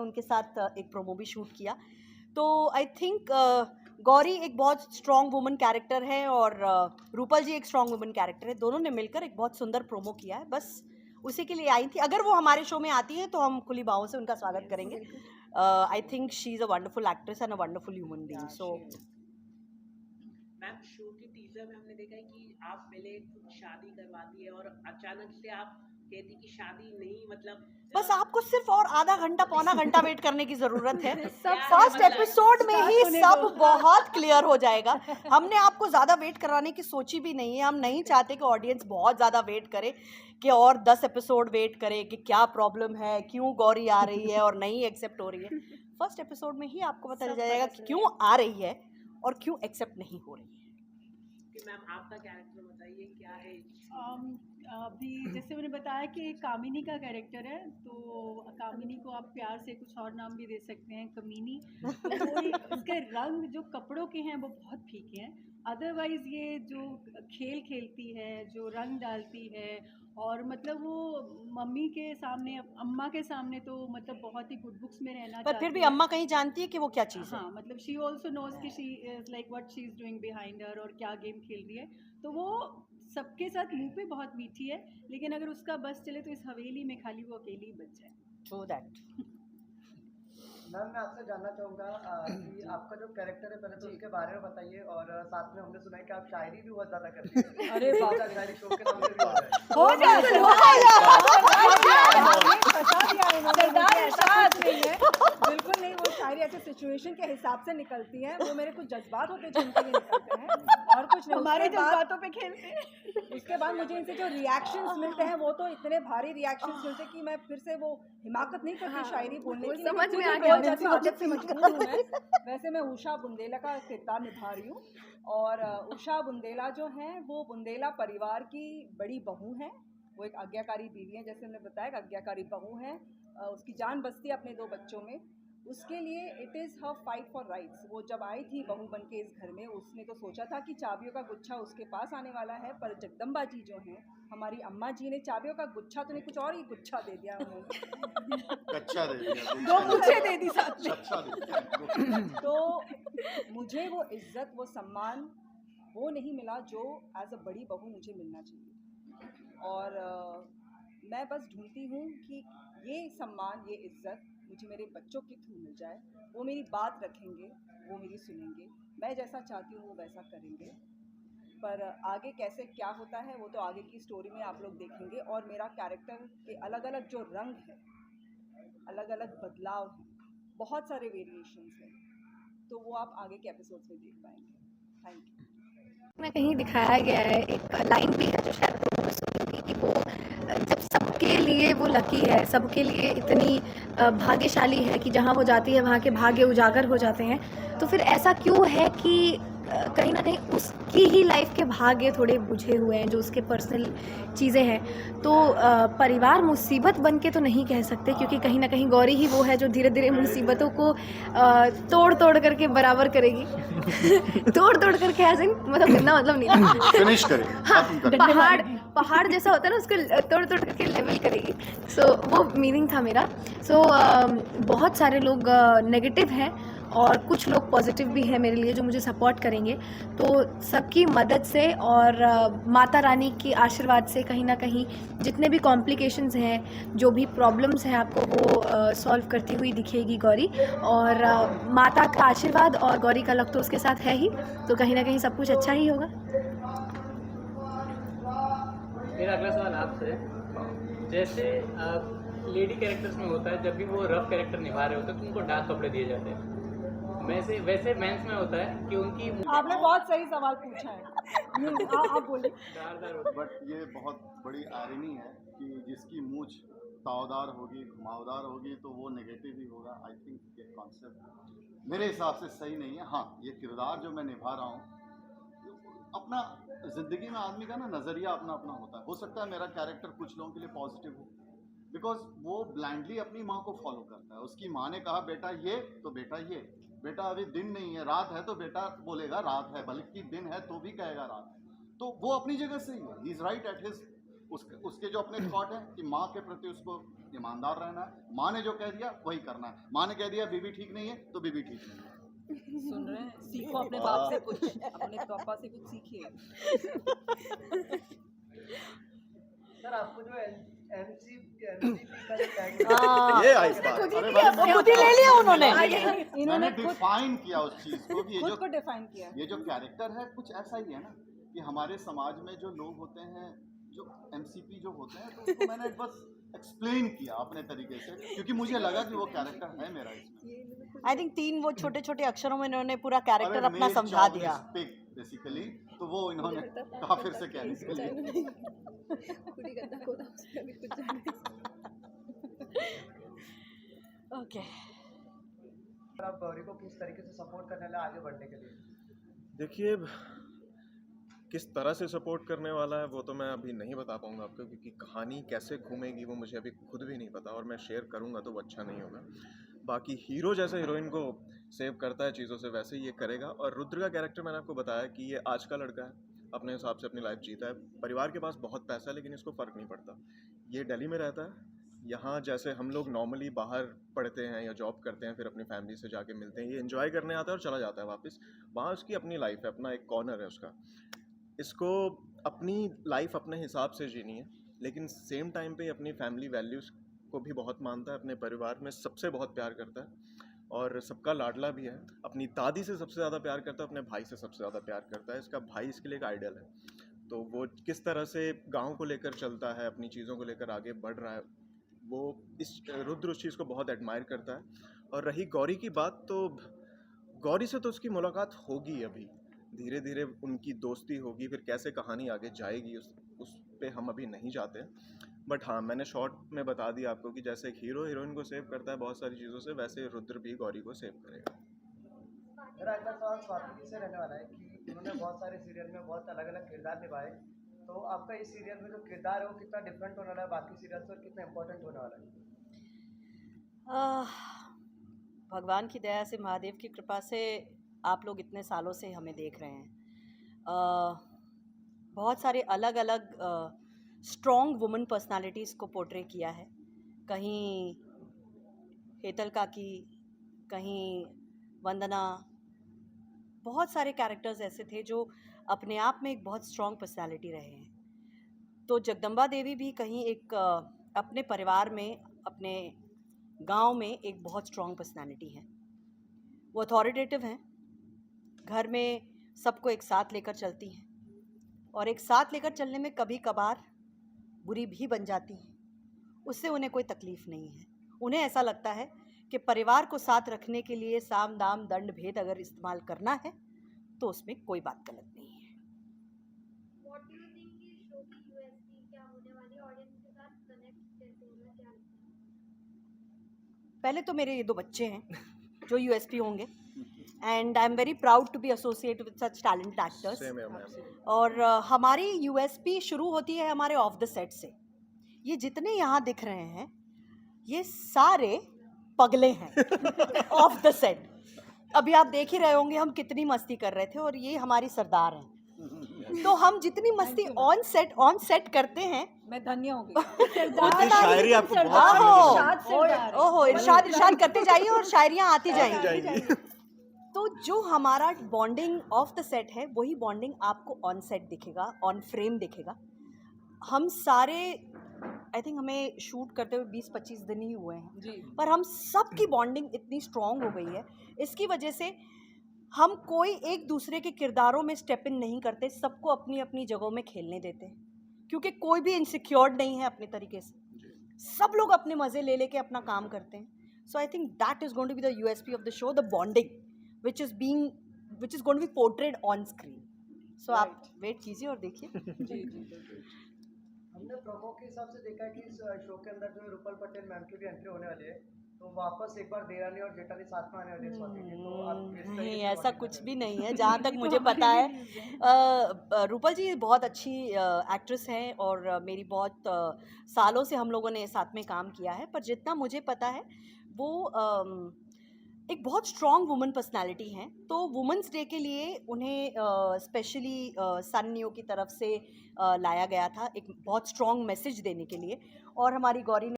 उनके साथ एक प्रोमो भी शूट किया। तो आई थिंक गौरी एक बहुत स्ट्रॉन्ग वुमन कैरेक्टर है और रूपल जी एक स्ट्रॉन्ग वुमन कैरेक्टर है। दोनों ने मिलकर एक बहुत सुंदर प्रोमो किया है, बस उसी के लिए आई थी। अगर वो हमारे शो में आती है तो हम खुली बाहों से उनका स्वागत करेंगे। I think she is a wonderful actress and a wonderful human being. So ma'am, show के टीजर में हमने देखा है कि आप पहले खुद शादी करवाती है और अचानक से आप कहती कि शादी नहीं, मतलब बस आपको सिर्फ और आधा घंटा पौना घंटा वेट करने की जरूरत है। क्या है फर्स्ट मतलब? एपिसोड में ही सब बहुत क्लियर हो जाएगा। हमने आपको ज्यादा वेट करवाने की सोची भी नहीं है। हम नहीं चाहते कि ऑडियंस बहुत ज्यादा वेट करे, कि और 10 एपिसोड वेट करे कि क्या प्रॉब्लम है, क्यों गौरी आ रही है और नहीं एक्सेप्ट हो रही है। फर्स्ट एपिसोड में ही आपको पता चल जाएगा कि क्यों आ रही है और क्यों एक्सेप्ट नहीं हो रही है। मैम, आपका कैरेक्टर बताइए क्या है? अभी जैसे मैंने बताया कि एक कामिनी का कैरेक्टर है, तो कामिनी को आप प्यार से कुछ और नाम भी दे सकते हैं, कमीनी। तो वो इसके रंग जो कपड़ों के हैं वो बहुत फीके हैं। अदरवाइज ये जो खेल खेलती है, जो रंग डालती है, और मतलब वो मम्मी के सामने, अम्मा के सामने तो मतलब बहुत ही गुड बुक्स में रहना पर फिर भी चाहती है। अम्मा कहीं जानती है कि वो क्या चीज़ है। हाँ, मतलब शी ऑल्सो नोज कि she is like what she is doing behind her, और क्या गेम खेल रही है। तो वो सबके साथ मुंह पे बहुत मीठी है, लेकिन अगर उसका बस चले तो इस हवेली में खाली वो अकेली ही बच जाए। True that. मैम, मैं आपसे जानना चाहूँगा कि आपका जो कैरेक्टर है, पहले तो उसके बारे में बताइए, और साथ में हमने सुना है कि आप शायरी भी बहुत ज़्यादा करती हैं। अरे बाप का शायरी शो के नाम से भी हो रहा है। हो गया सरदार इरशाद नहीं है, बिल्कुल नहीं। वो शायरी ऐसे सिचुएशन के हिसाब से निकलती है, वो मेरे कुछ जज्बात होते हैं जिनके लिए निकलते हैं, और कुछ नहीं। हमारे उसके बाद- जज्बातों पे खेलते हैं। उसके बाद मुझे इनसे जो रिएक्शंस मिलते हैं वो तो इतने भारी रिएक्शंस मिलते हैं कि मैं फिर से वो हिमाकत नहीं करती शायरी बोलने की। समझ में आ लेकिन गया, बोल जाती हूँ, आदत से मजबूर हूँ मैं। वैसे मैं उषा बुंदेला का किरदार निभा रही हूँ, और उषा बुंदेला जो है वो बुंदेला परिवार की बड़ी बहू है। वो एक आज्ञाकारी बीवी है, जैसे हमने बताया, एक आज्ञाकारी बहू है। उसकी जान बसती है अपने 2 बच्चों में। उसके लिए it is her fight for rights. वो जब आई थी बहू बन के इस घर में, उसने तो सोचा था कि चाबियों का गुच्छा उसके पास आने वाला है, पर जगदम्बा जी जो हैं, हमारी अम्मा जी ने चाबियों का गुच्छा तो नहीं, कुछ और ही गुच्छा दे दिया उन्होंने। कच्चा दे दिया, 2 गुच्छे दे दी साथ में। अच्छा दे दिया। तो मुझे वो इज्जत, वो सम्मान वो नहीं मिला जो एज अ बड़ी बहू मुझे मिलना चाहिए। और मैं बस ढूंढती हूँ कि ये सम्मान, ये इज्जत मुझे मेरे बच्चों के थ्रू मिल जाए। वो मेरी बात रखेंगे, वो मेरी सुनेंगे, मैं जैसा चाहती हूँ वो वैसा करेंगे। पर आगे कैसे क्या होता है वो तो आगे की स्टोरी में आप लोग देखेंगे। और मेरा कैरेक्टर के अलग अलग जो रंग है, अलग अलग बदलाव हैं, बहुत सारे वेरिएशंस हैं, तो वो आप आगे के एपिसोड्स में देख पाएंगे। Thank you. में कहीं दिखाया गया है, एक लाइन भी है जो शायद तुमने सुनी थी कि वो जब सबके लिए वो लकी है, सबके लिए इतनी भाग्यशाली है कि जहाँ वो जाती है वहाँ के भाग्य उजागर हो जाते हैं, तो फिर ऐसा क्यों है कि कहीं ना कहीं उसकी ही लाइफ के भाग्य थोड़े बुझे हुए हैं, जो उसके पर्सनल चीज़ें हैं। तो परिवार मुसीबत बन के तो नहीं कह सकते, क्योंकि कहीं ना कहीं गौरी ही वो है जो धीरे धीरे मुसीबतों को तोड़ तोड़ करके बराबर करेगी। तोड़ तोड़ करके ऐसे मतलब इतना मतलब नहीं था। फिनिश करें। हाँ, पहाड़ जैसा होता है ना, उसको तोड़ तोड़ करके लेवल करेगी। सो वो मीनिंग था मेरा। सो बहुत सारे लोग नेगेटिव हैं और कुछ लोग पॉजिटिव भी हैं मेरे लिए, जो मुझे सपोर्ट करेंगे। तो सबकी मदद से और माता रानी की आशीर्वाद से कहीं ना कहीं जितने भी कॉम्प्लिकेशंस हैं, जो भी प्रॉब्लम्स हैं, आपको वो सॉल्व करती हुई दिखेगी गौरी। और माता का आशीर्वाद और गौरी का लक तो उसके साथ है ही, तो कहीं ना कहीं सब कुछ अच्छा ही होगा। मेरा अगला सवाल आपसे, जैसे लेडी कैरेक्टर्स में होता है, जब भी वो रफ कैरेक्टर निभा रहे होते हैं तो उनको डार्क कपड़े दिए जाते हैं। वैसे मेंस में होता है कि उनकी आपने बहुत सही सवाल पूछा है। आप बोलिए। धारदार होती है। बट ये बहुत बड़ी आयरनी है कि जिसकी मूंछ तावदार होगी, घुमावदार होगी, तो वो नेगेटिव ही होगा। आई थिंक ये कॉन्सेप्ट मेरे हिसाब से सही नहीं है। हाँ, ये किरदार जो मैं निभा रहा हूँ, अपना ज़िंदगी में आदमी का ना नज़रिया अपना अपना होता है। हो सकता है मेरा कैरेक्टर कुछ लोगों के लिए पॉजिटिव हो, बिकॉज वो ब्लाइंडली अपनी माँ को फॉलो करता है। उसकी माँ ने कहा बेटा ये, तो बेटा ये, बेटा अभी दिन नहीं है रात है, तो बेटा बोलेगा रात है, बल्कि दिन है तो भी कहेगा रात है। तो वो अपनी जगह सही है, he is right at his उसके जो अपने थॉट हैं कि माँ के प्रति उसको ईमानदार रहना है, माँ ने जो कह दिया वही करना है, माँ ने कह दिया बीबी ठीक नहीं है तो बीबी ठीक नहीं है। सुन रहे हैं, सीखो अपने बाप से कुछ, अपने पापा से कुछ सीखिए। सर आपको जो एमसीपी का जो टैग हाँ। ये आई बात, अरे भाई वो खुद ही ले लिया उन्होंने। मैंने इन्होंने खुद डिफाइन किया उस चीज को कि खुद को डिफाइन किया। ये जो कैरेक्टर है कुछ ऐसा ही है ना कि हमारे समाज में जो लोग होते हैं जो एमसीपी जो होते हैं, तो उसको मैंने बस एक्सप्लेन किया अपने तरीके से, क्योंकि मुझे लगा कि वो कैरेक्टर है मेरा इसमें। आई थिंक 3 वो छोटे-छोटे अक्षरों में इन्होंने पूरा कैरेक्टर अपना समझा दिया। बेसिकली तो वो इन्होंने कहा फिर से कहने के लिए। ओके। आप गौरी को किस तरीके से सपोर्ट करने वाले आगे बढ़ने के लिए? देखिए, किस तरह से सपोर्ट करने वाला है वो तो मैं अभी नहीं बता पाऊंगा आपको, क्योंकि कहानी कैसे घूमेगी वो मुझे अभी खुद भी नहीं पता, और मैं शेयर करूंगा तो वो अच्छा नहीं होगा। बाकी हीरो जैसे हीरोइन को सेव करता है चीज़ों से, वैसे ही ये करेगा। और रुद्र का कैरेक्टर मैंने आपको बताया कि ये आज का लड़का है, अपने हिसाब से अपनी लाइफ जीता है, परिवार के पास बहुत पैसा है लेकिन इसको फ़र्क नहीं पड़ता। ये दिल्ली में रहता है, यहाँ जैसे हम लोग नॉर्मली बाहर पढ़ते हैं या जॉब करते हैं फिर अपनी फैमिली से जाके मिलते हैं, ये एंजॉय करने आता है और चला जाता है वापस। वहाँ उसकी अपनी लाइफ है, अपना एक कॉर्नर है उसका। इसको अपनी लाइफ अपने हिसाब से जीनी है, लेकिन सेम टाइम पे अपनी फैमिली वैल्यूज़ को भी बहुत मानता है, अपने परिवार में सबसे बहुत प्यार करता है और सबका लाडला भी है। अपनी दादी से सबसे ज़्यादा प्यार करता है, अपने भाई से सबसे ज़्यादा प्यार करता है। इसका भाई इसके लिए एक आइडल है, तो वो किस तरह से गाँव को लेकर चलता है, अपनी चीज़ों को लेकर आगे बढ़ रहा है, वो इस रुद्र उस चीज़ को बहुत एडमायर करता है। और रही गौरी की बात, तो गौरी से तो उसकी मुलाकात होगी, अभी धीरे धीरे उनकी दोस्ती होगी, फिर कैसे कहानी आगे जाएगी उस पे हम अभी नहीं जाते हैं। बट हाँ, मैंने शॉर्ट में बता दिया आपको कि जैसे एक हीरो हीरोइन को सेव करता है बहुत सारी चीज़ों से, वैसे रुद्र भी गौरी को सेव करेगा। मेरा अगला सवाल स्वाति जी से रहने वाला है कि उन्होंने बहुत सारे सीरियल में बहुत अलग अलग किरदार निभाए, तो आपका इस सीरियल में जो किरदार है वो कितना डिफरेंट होने वाला है बाकी सीरियल से और कितना इम्पोर्टेंट होने वाला है? भगवान की दया से, महादेव की कृपा से आप लोग इतने सालों से हमें देख रहे हैं। बहुत सारे अलग अलग स्ट्रॉन्ग वुमन पर्सनालिटीज़ को पोर्ट्रे किया है। कहीं हेतल काकी, कहीं वंदना, बहुत सारे कैरेक्टर्स ऐसे थे जो अपने आप में एक बहुत स्ट्रॉन्ग पर्सनालिटी रहे हैं। तो जगदम्बा देवी भी कहीं एक अपने परिवार में, अपने गांव में एक बहुत स्ट्रॉन्ग पर्सनालिटी है। वो अथॉरिटेटिव हैं, घर में सबको एक साथ लेकर चलती हैं, और एक साथ लेकर चलने में कभी कभार बुरी भी बन जाती हैं, उससे उन्हें कोई तकलीफ़ नहीं है। उन्हें ऐसा लगता है कि परिवार को साथ रखने के लिए साम दाम दंड भेद अगर इस्तेमाल करना है तो उसमें कोई बात गलत नहीं है। What do you think कि शो की USP क्या होने वाली है, ऑडियंस के साथ कनेक्ट कैसे होगा, क्या लगता है? पहले तो मेरे ये 2 बच्चे हैं जो USP होंगे, and I am very proud to be associate with such talented actors. Same है मैम। और हमारी USP शुरू होती है हमारे ऑफ द सेट से। ये जितने यहाँ दिख रहे हैं ये सारे पगले हैं ऑफ द सेट। अभी आप देख ही रहे होंगे हम कितनी मस्ती कर रहे थे, और ये हमारी सरदार हैं। तो हम जितनी मस्ती ऑन सेट करते हैं, मैं धन्य हो गई। उनकी शायरी आपको बहुत आहो, सरदार। ओहो, इरशाद करते जाइए और शायरियाँ आती जाएंगी। जाएंगी। तो जो हमारा बॉन्डिंग ऑफ द सेट है वही बॉन्डिंग आपको ऑन सेट दिखेगा, ऑन फ्रेम दिखेगा। हम सारे आई थिंक हमें शूट करते हुए 20-25 दिन ही हुए हैं जी। पर हम सब की बॉन्डिंग इतनी स्ट्रॉन्ग हो गई है, इसकी वजह से हम कोई एक दूसरे के किरदारों में स्टेप इन नहीं करते, सबको अपनी अपनी जगहों में खेलने देते हैं, क्योंकि कोई भी इनसिक्योर्ड नहीं है अपने तरीके से। सब लोग अपने मज़े ले लेके अपना काम करते हैं। So I think that is going to be the USP of the show, the bonding which is going to be portrayed on screen. So आप वेट कीजिए और देखिए। जी जी। हमने प्रोमो के हिसाब से देखा है कि इस शो के अंदर जो रूपल पटेल मैम की भी एंट्री होने वाली है, तो वापस एक बार देरानी और जेठानी साथ में आने वाली है स्वाति की, तो आप किस तरीके नहीं, से ऐसा bonding कुछ कर भी नहीं है जहाँ तक मुझे पता है। रूपल जी बहुत अच्छी एक्ट्रेस हैं और मेरी बहुत सालों से हम लोगों ने साथ में काम किया है, पर जितना मुझे पता है वो एक बहुत स्ट्रॉन्ग वुमन पर्सनालिटी हैं, तो वुमेंस डे के लिए उन्हें स्पेशली सन न्यू की तरफ से लाया गया था, एक बहुत स्ट्रॉन्ग मैसेज देने के लिए। और हमारी गौरी ने